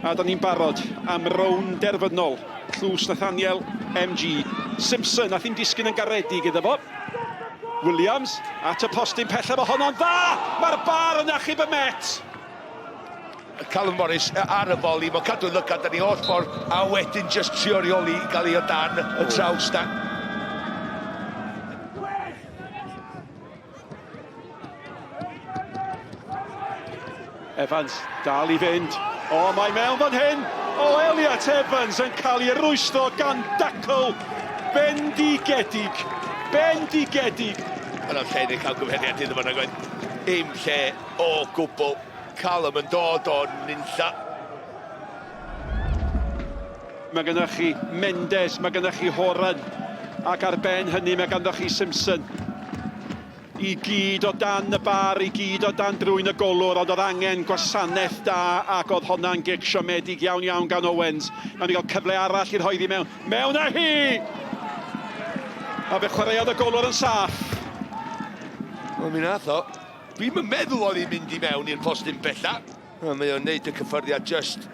A da ni'n barod am rown derfynol. Cwpan Nathaniel, MG. Simpson, a ddim disgyn yn garedig iddo fo. Williams, at y postyn pella fo honno'n dda! Mae'r bar yn achub y met! Callum Morris ar y foli, mae'n cadw lygad yn ei holl ffordd, a wedyn just trio reoli i gael ei o dan y traws na. Evans, dal i fynd. O, mae mewn fan hyn. O, Elliot Evans yn cael ei rwystro gan dacl bendigedig. Bendigedig. Yna'n lle ni'n cael gwmheniad iddo fan agwedd. Dim lle o gwbl. Callum yn dod o nunlla. Mae gennych chi Mendes, mae gennych chi Horan. Ac ar ben hynny mae gennych chi Simpson. I gyd o dan y bar, i gyd o dan drwy'n y golwr, ond oedd angen gwasanaeth da ac oedd hwnna'n gic siomedig iawn gan Owens. Nawn ni gael cyfle arall i'r hoeddi mewn. Mewn â hi! A fe chwaraeodd y golwr yn saff. Wel, mi nath o. Fi'n meddwl oedd hi'n mynd i mewn i'r postyn bella. Mae o'n neud y cyffyrddiad just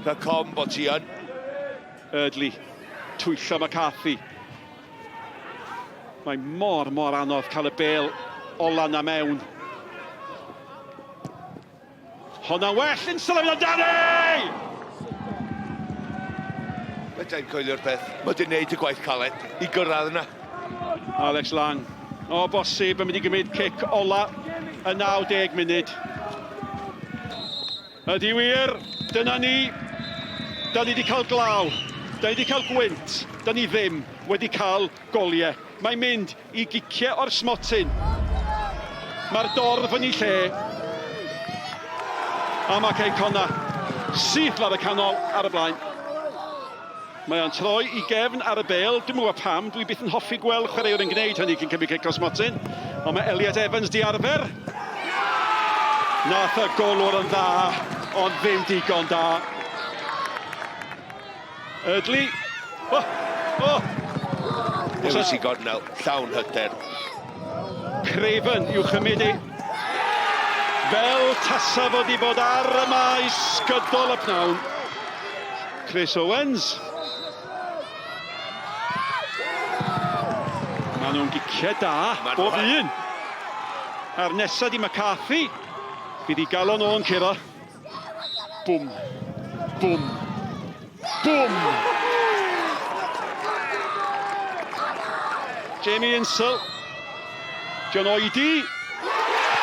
rhagom bod hi yn. Ydli, twyllo McCarthy. Mae mor anodd cael y bêl ola na mewn. Honna well yn sylwyd amdani! Fedrai'n coelio'r peth. Mae di'n neud y gwaith caled i gyrraedd yna. Alex Lang. O bosib yn mynd i gymryd cic ola y 90 munud. Ydi wir, dyna ni. Da ni wedi cael glaw. Da ni wedi cael gwynt. Da ni ddim wedi cael goliau. Mae'n mynd i giciau o'r smotyn. Mae'r dorf yn ei lle. A mae Cei Connah syth lawr y canol ar y blaen. Mae o'n troi i gefn ar y bêl. Dwi'n mwyn pam, dwi byth yn hoffi gweld chwaraewr yn gwneud hynny cyn cymryd cic o smotyn. Ond mae Elliot Evans di arfer. Nath y golwr yn dda, ond ddim digon da. Ydli. Lewis i Gornel, llawn hyder. Craven i'w chymudu. Fel tasa fod i bod ar y maes, gydol y pnawn. Chris Owens. Maen nhw'n giciau da, bob un. A'r nesa di McCarthy. Fydd i galon o'n curo. Bwm, bwm, bwm. Jamie Insel. John Oedi.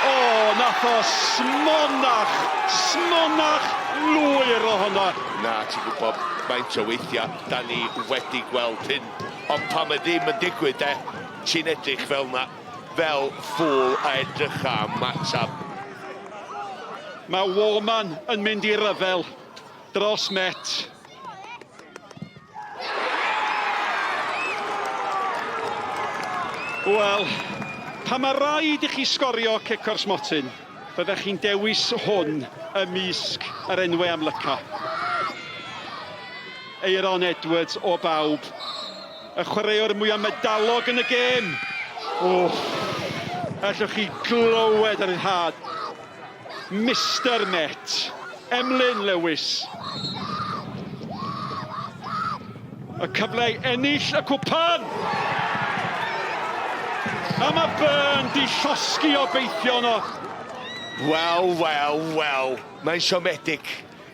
O, nath o smonach lwyr o hwnna. Na, ti'n gwybod, maint o weithiau, da ni wedi gweld hyn. Ond pan mae ddim yn digwydd, ti'n edrych fel na, fel ffwl a edrych am matab. Mae Warman yn mynd i ryfel dros met. Wel, pan mae rhaid i chi sgorio cic o'r smotyn, byddech chi'n dewis hwn ymysg yr enwau amlyca. Aaron Edwards o bawb. Y chwaraewr mwyaf medalog yn y gêm. Allwch chi glywed ar y had. Mr Met. Emlyn Lewis. Y cyfle i ennill y cwpan. A mae Byrne di llosgi o beithio nhw. Wel. Mae'n siomedig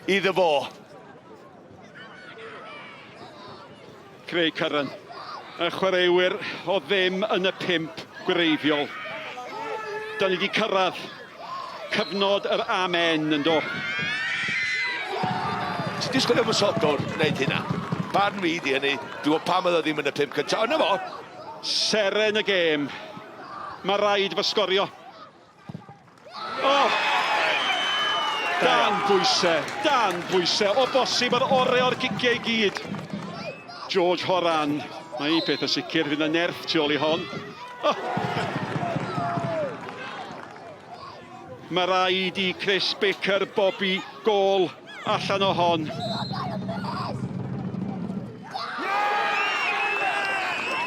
iddo fo. Craig Curran, y chwaraewyr o ddim yn y 5 gwreiddiol. Da ni wedi cyrraedd cyfnod yr amen yn do. Ti'n disgwyl am y sodwr wneud hynna? Barn fi di hynny, dwi'n gwybod pam oedd o ddim yn y 5 cyntaf. Yna fo! Seren y gêm. Mae rhaid fy sgorio. Dan bwysau. O bosib yr ore o'r giciau i gyd. George Horan. Mae un peth yn sicr, fydd y nerth tu ôl i hon. Mae rhaid i Chris Baker, Bobby, gol allan o hon.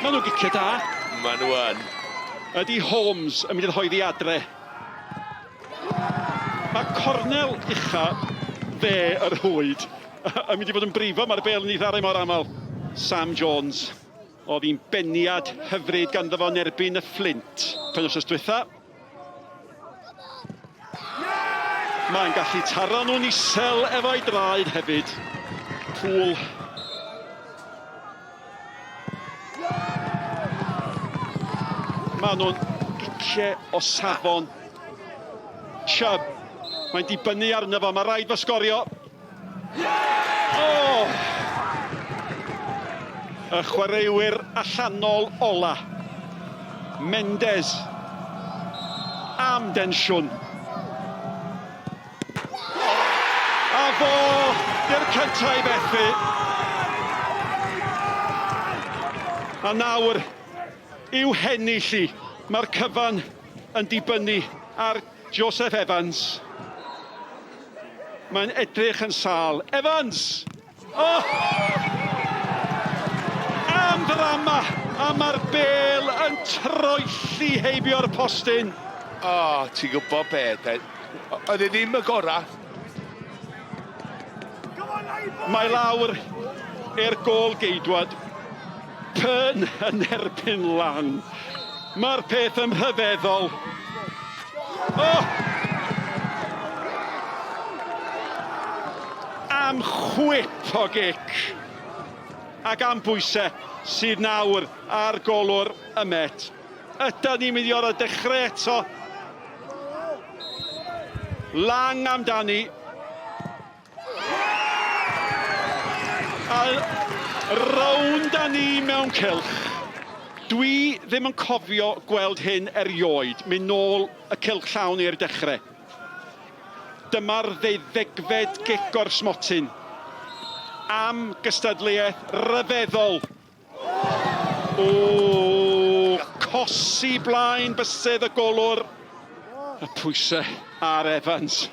Maen nhw'n giciau da. Maen nhw yn. Ydy Holmes yn mynd i'r hoeddi adre. Mae cornel ucha fe yr hwyd yn mynd i fod yn brifo, mae'r bêl yn ei ddarau mor aml. Sam Jones, oedd hi'n beniad hyfryd ganddo fo'n erbyn y Flint. Penwythnos diwetha. Mae'n gallu taro nhw'n isel efo'i draed hefyd. Pŵl. Maen nhw'n giciau o safon. Chubb, mae'n dibynnu arno fo, mae rhaid fo sgorio. Y chwaraewyr allanol ola. Mendes. Am densiwn. A fo, di'r cyntaf i bethu. A nawr, i'w hennill i. Mae'r cyfan yn dibynnu ar Joseph Evans. Mae'n edrych yn sâl. Evans! Am ddrama! A mae'r bêl yn troelli heibio'r postyn. Ti'n gwybod be, oedd e ddim y gorau. Mae lawr i'r gôl geidwad. Pyn yn erbyn lan. Mae'r peth yn rhyfeddol. Am chwip o gic. Ac am bwysau sydd nawr ar golwr y Met. Ydyn ni'n mynd i orau dechrau eto. Lang amdani. A rownd â ni mewn cylch. Dwi ddim yn cofio gweld hyn erioed. Mynd nôl y cylch llawn i'r dechrau. Dyma'r 12fed gic o'r smotyn. Am gystadleuaeth ryfeddol. Cosi blaen bysedd y golwr. Y pwysau ar Evans.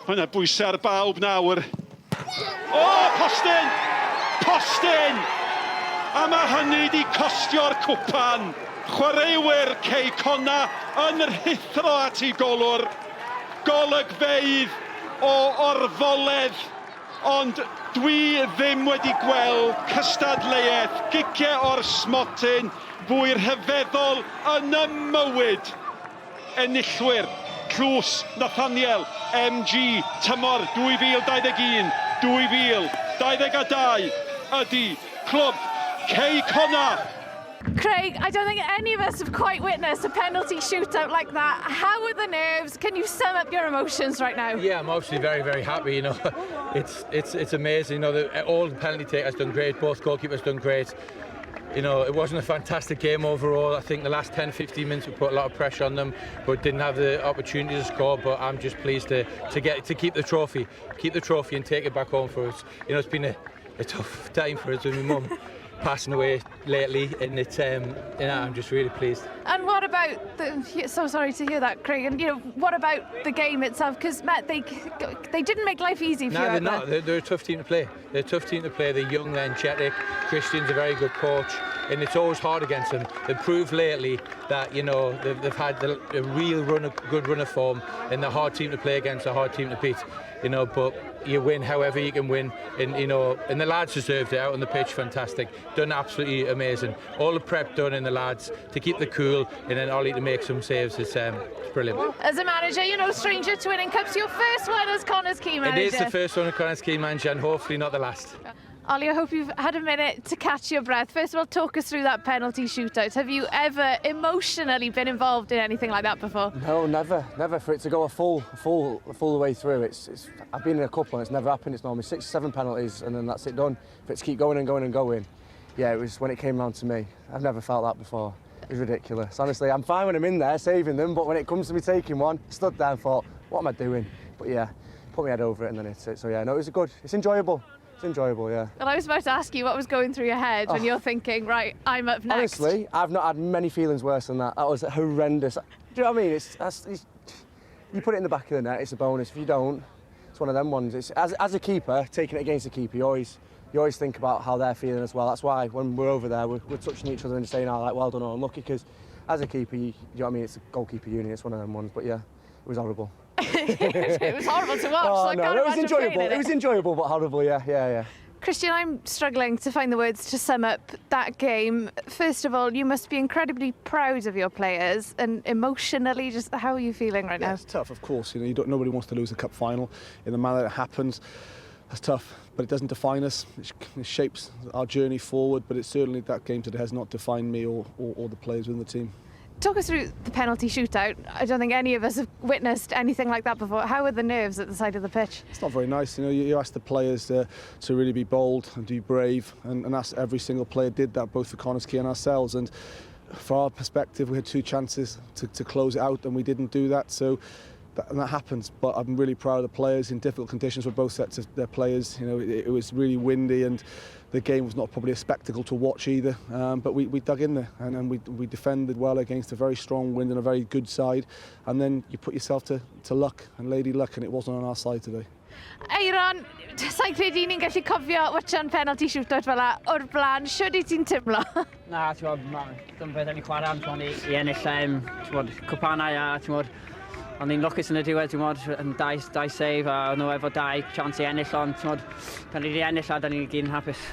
Mae yna bwysau ar bawb nawr. Postyn! Postyn! A mae hynny wedi costio'r cwpan. Chwaraewyr Cei Connah yn rhithro at ei golwr. Golygfeydd o orfoledd. Ond dwi ddim wedi gweld cystadleuaeth giciau o'r smotyn fwy rhyfeddol yn y mywyd. Enillwyr Tlws Nathaniel, MG, tymor 2021, 2022 ydy clwb Cei Connah. Craig, I don't think any of us have quite witnessed a penalty shootout like that. How are the nerves? Can you sum up your emotions right now? Yeah, I'm obviously very, very happy. You know, it's amazing. You know, all the penalty takers done great. Both goalkeepers done great. You know, it wasn't a fantastic game overall. I think the last 10-15 minutes we put a lot of pressure on them, but didn't have the opportunity to score. But I'm just pleased to keep the trophy, and take it back home for us. You know, it's been a tough time for us with my mum passing away lately, and it's I'm just really pleased. And what about so sorry to hear that, Craig. And what about the game itself? Because Matt, they didn't make life easy for you. No, they're not. They're a tough team to play. They're a tough team to play. They're young, they're energetic. Christian's a very good coach, and it's always hard against them. They've proved lately that they've had a real good run of form, and they're a hard team to play against, a hard team to beat. But you win however you can win, and the lads deserved it out on the pitch. Fantastic, done absolutely amazing. All the prep done in the lads to keep the cool, and then Ollie to make some saves. It's brilliant. As a manager, stranger to winning cups, your first one as Connah's key manager. It is the first one as Connah's key manager, and hopefully not the last. Ollie, I hope you've had a minute to catch your breath. First of all, talk us through that penalty shootout. Have you ever emotionally been involved in anything like that before? No, never. For it to go a full way through, I've been in a couple and it's never happened. It's normally 6 or 7 penalties and then that's it done. For it to keep going and going and going, yeah, it was when it came round to me. I've never felt that before. It was ridiculous. Honestly, I'm fine when I'm in there saving them, but when it comes to me taking one, I stood there and thought, what am I doing? But yeah, put my head over it and then hit it. So yeah, no, it was good. It's enjoyable. It's enjoyable, yeah. Well, I was about to ask you what was going through your head when you're thinking, right, I'm up next. Honestly, I've not had many feelings worse than that. That was horrendous. Do you know what I mean? You put it in the back of the net, it's a bonus. If you don't, it's one of them ones. As a keeper, taking it against a keeper, you always think about how they're feeling as well. That's why when we're over there, we're touching each other and saying, well done or unlucky, because as a keeper, you know what I mean? It's a goalkeeper unit, it's one of them ones. But yeah, it was horrible. It was horrible to watch. Oh, so I no, can't it was imagine enjoyable. playing in It was enjoyable, but horrible, yeah. Christian, I'm struggling to find the words to sum up that game. First of all, you must be incredibly proud of your players, and emotionally, just how are you feeling right now? It's tough, of course. You know, nobody wants to lose a cup final in the manner that it happens. That's tough, but it doesn't define us. It shapes our journey forward, but it's certainly that game today has not defined me or the players within the team. Talk us through the penalty shootout. I don't think any of us have witnessed anything like that before. How are the nerves at the side of the pitch? It's not very nice. You know, you ask the players to really be bold and be brave, and that's every single player did that, both for Connah's Quay and ourselves. And from our perspective, we had 2 chances to close it out, and we didn't do that. So that happens. But I'm really proud of the players in difficult conditions for both sets of their players. You know, it was really windy, and the game was not probably a spectacle to watch either. But we dug in there, and we defended well against a very strong wind and a very good side. And then you put yourself to luck and lady luck, and it wasn't on our side today. Eiron, sa'n credu ni'n gallu cofio watchan penalty shootout fel la o'r blaen. Siwr i ti'n teimlo? Na, ti'n bod, dim beth yn ei chwarae am, ti'n bod, i ennill, ti'n bod, Cwpan Nathaniel, ti'n bod, ond ni'n lwcus yn y diwedd, ti'n bod, yn dau save, a nhw efo 2 chance i ennill, ond ti'n bod, pan ni wedi ennill, a da ni'n gyd yn hapus.